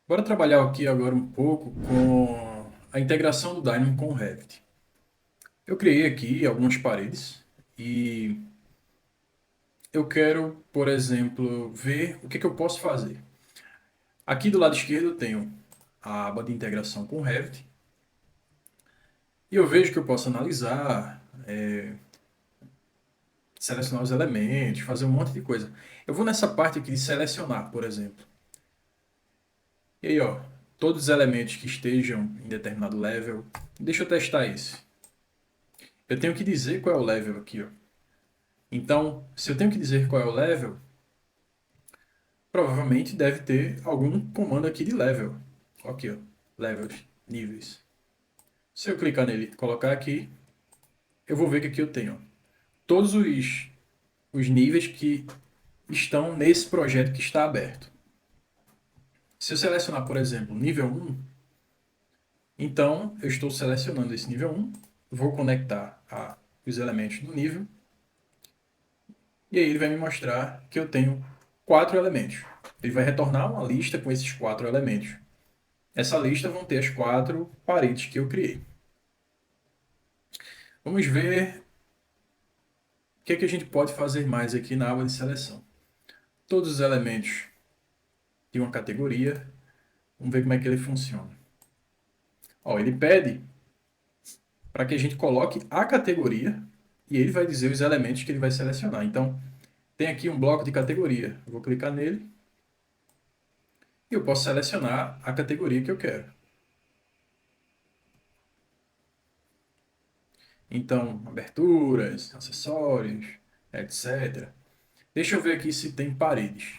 Bora trabalhar aqui agora um pouco com a integração do Dynamo com o Revit. Eu criei aqui algumas paredes e eu quero, por exemplo, ver o que eu posso fazer. Aqui do lado esquerdo eu tenho a aba de integração com o Revit e eu vejo que eu posso analisar, selecionar os elementos, fazer um monte de coisa. Eu vou nessa parte aqui de selecionar, por exemplo. E aí, ó, todos os elementos que estejam em determinado level. Deixa eu testar esse. Eu tenho que dizer qual é o level aqui, ó. Então, se eu tenho que dizer qual é o level, provavelmente deve ter algum comando aqui de level. Aqui, ó, levels, níveis. Se eu clicar nele e colocar aqui, eu vou ver que aqui eu tenho ó, todos os níveis que estão nesse projeto que está aberto. Se eu selecionar, por exemplo, nível 1, então eu estou selecionando esse nível 1, vou conectar os elementos do nível, e aí ele vai me mostrar que eu tenho 4 elementos. Ele vai retornar uma lista com esses 4 elementos. Essa lista vão ter as 4 paredes que eu criei. Vamos ver o que a gente pode fazer mais aqui na aba de seleção. Todos os elementos de uma categoria. Vamos ver como é que ele funciona. Ó, ele pede para que a gente coloque a categoria e ele vai dizer os elementos que ele vai selecionar. Então, tem aqui um bloco de categoria. Eu vou clicar nele e eu posso selecionar a categoria que eu quero. Então, aberturas, acessórios, etc. Deixa eu ver aqui se tem paredes.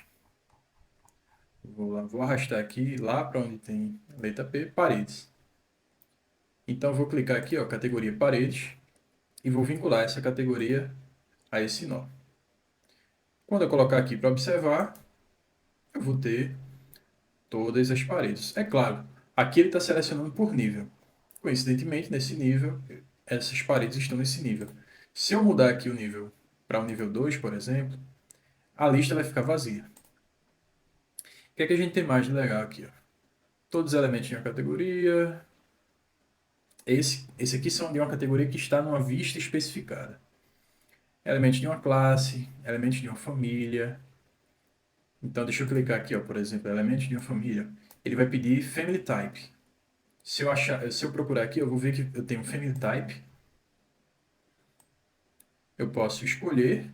Vou arrastar aqui lá para onde tem a letra P, paredes. Então, vou clicar aqui, ó, categoria paredes, e vou vincular essa categoria a esse nó. Quando eu colocar aqui para observar, eu vou ter todas as paredes. É claro, aqui ele está selecionando por nível. Coincidentemente, nesse nível, essas paredes estão nesse nível. Se eu mudar aqui o nível para o nível 2, por exemplo, a lista vai ficar vazia. O que é que a gente tem mais de legal aqui? Ó? Todos os elementos de uma categoria. Esse aqui são de uma categoria que está numa vista especificada. Elementos de uma classe, elementos de uma família. Então, deixa eu clicar aqui, ó, por exemplo, elementos de uma família. Ele vai pedir family type. Se eu procurar aqui, eu vou ver que eu tenho family type. Eu posso escolher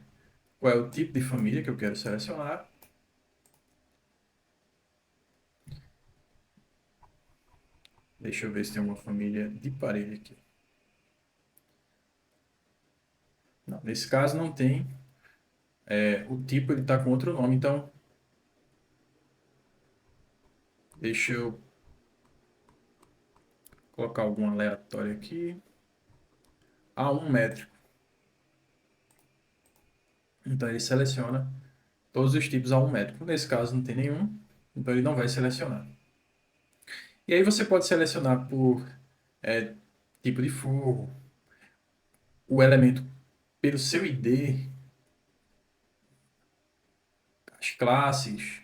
qual é o tipo de família que eu quero selecionar. Deixa eu ver se tem alguma família de parede aqui. Não, nesse caso não tem. O tipo ele está com outro nome, então deixa eu colocar algum aleatório aqui. A1 métrico. Então ele seleciona todos os tipos A1 métrico. Nesse caso não tem nenhum, então ele não vai selecionar. E aí você pode selecionar por é, tipo de forro, o elemento pelo seu ID, as classes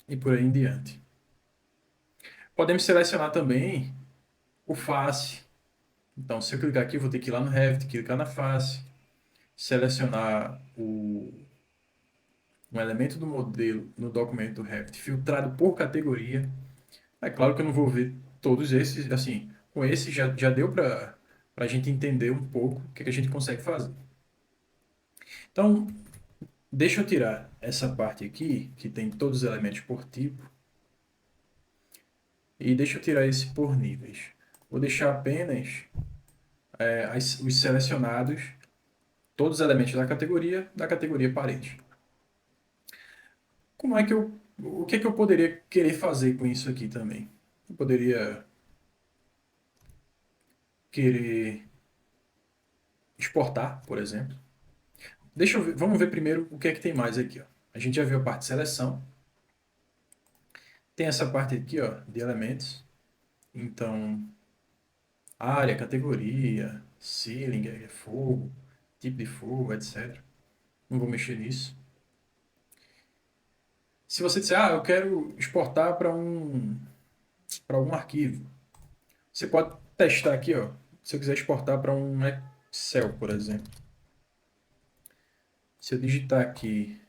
e por aí em diante. Podemos selecionar também o face. Então, se eu clicar aqui, eu vou ter que ir lá no Revit, clicar na face, selecionar um elemento do modelo no documento do Revit, filtrado por categoria. É claro que eu não vou ver todos esses, assim, com esse já deu para a gente entender um pouco o que a gente consegue fazer. Então, deixa eu tirar essa parte aqui, que tem todos os elementos por tipo, e deixa eu tirar esse por níveis. Vou deixar apenas os selecionados, todos os elementos da categoria parede. Como é que o que é que eu poderia querer fazer com isso aqui também? Eu poderia querer exportar, por exemplo. Vamos ver primeiro o que é que tem mais aqui. Ó. A gente já viu a parte de seleção. Tem essa parte aqui, ó, de elementos. Então, área, categoria, ceiling, fogo, tipo de fogo, etc. Não vou mexer nisso. Se você disser, eu quero exportar para algum arquivo, você pode testar aqui, ó. Se eu quiser exportar para um Excel, por exemplo. Se eu digitar aqui,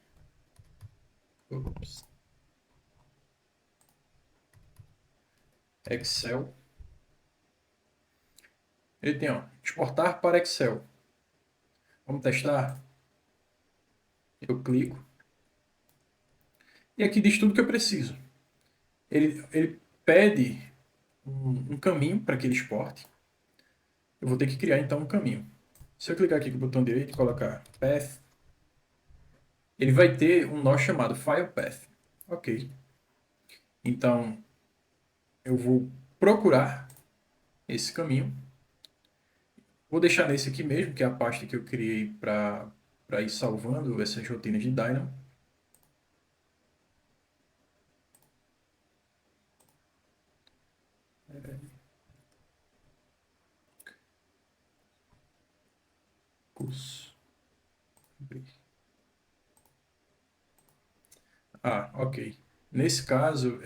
ops, Excel, ele tem, ó, exportar para Excel. Vamos testar? Eu clico. E aqui diz tudo que eu preciso. Ele pede um caminho para que ele exporte. Eu vou ter que criar então um caminho. Se eu clicar aqui com o botão direito e colocar Path, ele vai ter um nó chamado File Path. Ok. Então, eu vou procurar esse caminho. Vou deixar nesse aqui mesmo, que é a pasta que eu criei para ir salvando essas rotinas de Dynamo. Curso. Ok. Nesse caso,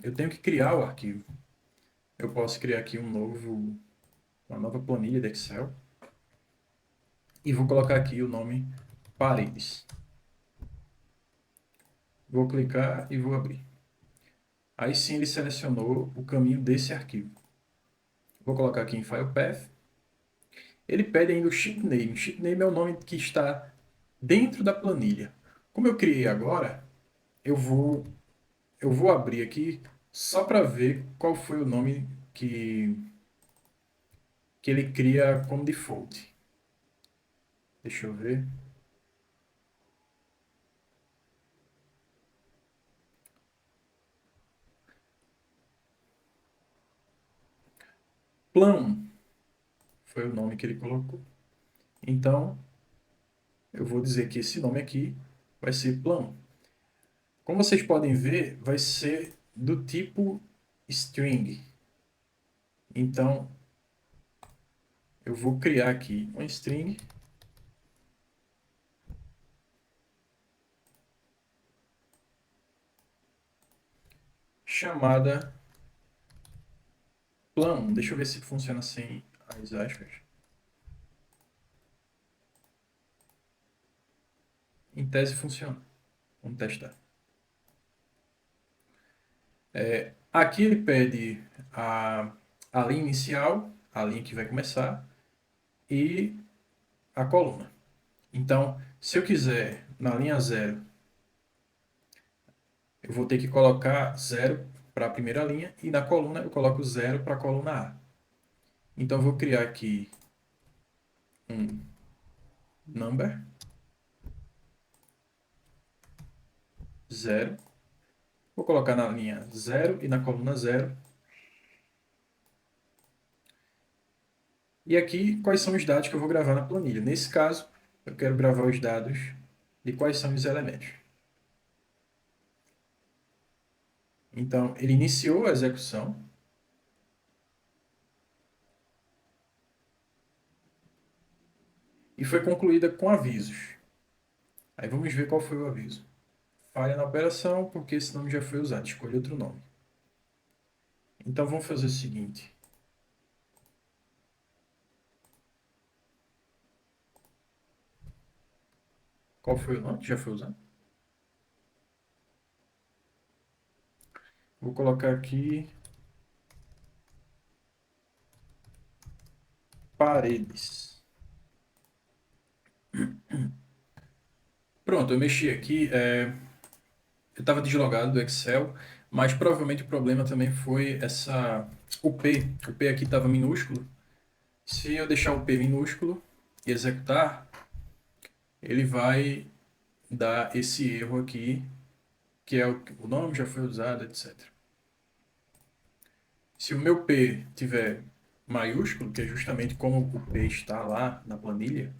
eu tenho que criar o arquivo. Eu posso criar aqui uma nova planilha de Excel e vou colocar aqui o nome paredes. Vou clicar e vou abrir. Aí sim ele selecionou o caminho desse arquivo. Vou colocar aqui em File Path. Ele pede ainda o sheet name. O sheet name é o nome que está dentro da planilha. Como eu criei agora, eu vou, eu vou abrir aqui só para ver qual foi o nome que ele cria como default. Deixa eu ver. Plan foi o nome que ele colocou. Então, eu vou dizer que esse nome aqui vai ser Plan. Como vocês podem ver, vai ser do tipo string. Então, eu vou criar aqui uma string chamada plan. Deixa eu ver se funciona sem as aspas. Em tese funciona. Vamos testar. Aqui ele pede a linha inicial, a linha que vai começar, e a coluna. Então, se eu quiser, na linha 0, eu vou ter que colocar 0 para a primeira linha, e na coluna eu coloco 0 para a coluna A. Então, eu vou criar aqui um number 0. Vou colocar na linha 0 e na coluna 0. E aqui, quais são os dados que eu vou gravar na planilha. Nesse caso, eu quero gravar os dados de quais são os elementos. Então, ele iniciou a execução. E foi concluída com avisos. Aí vamos ver qual foi o aviso. Falha na operação porque esse nome já foi usado. Escolha outro nome. Então vamos fazer o seguinte. Qual foi o nome que já foi usado? Vou colocar aqui paredes. Pronto, eu mexi aqui. Eu estava deslogado do Excel, mas provavelmente o problema também foi o P. O P aqui estava minúsculo. Se eu deixar o P minúsculo e executar, ele vai dar esse erro aqui, que é o nome já foi usado, etc. Se o meu P tiver maiúsculo, que é justamente como o P está lá na planilha,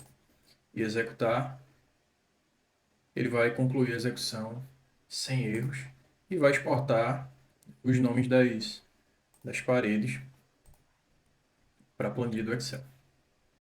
e executar, ele vai concluir a execução sem erros e vai exportar os nomes das paredes para a planilha do Excel.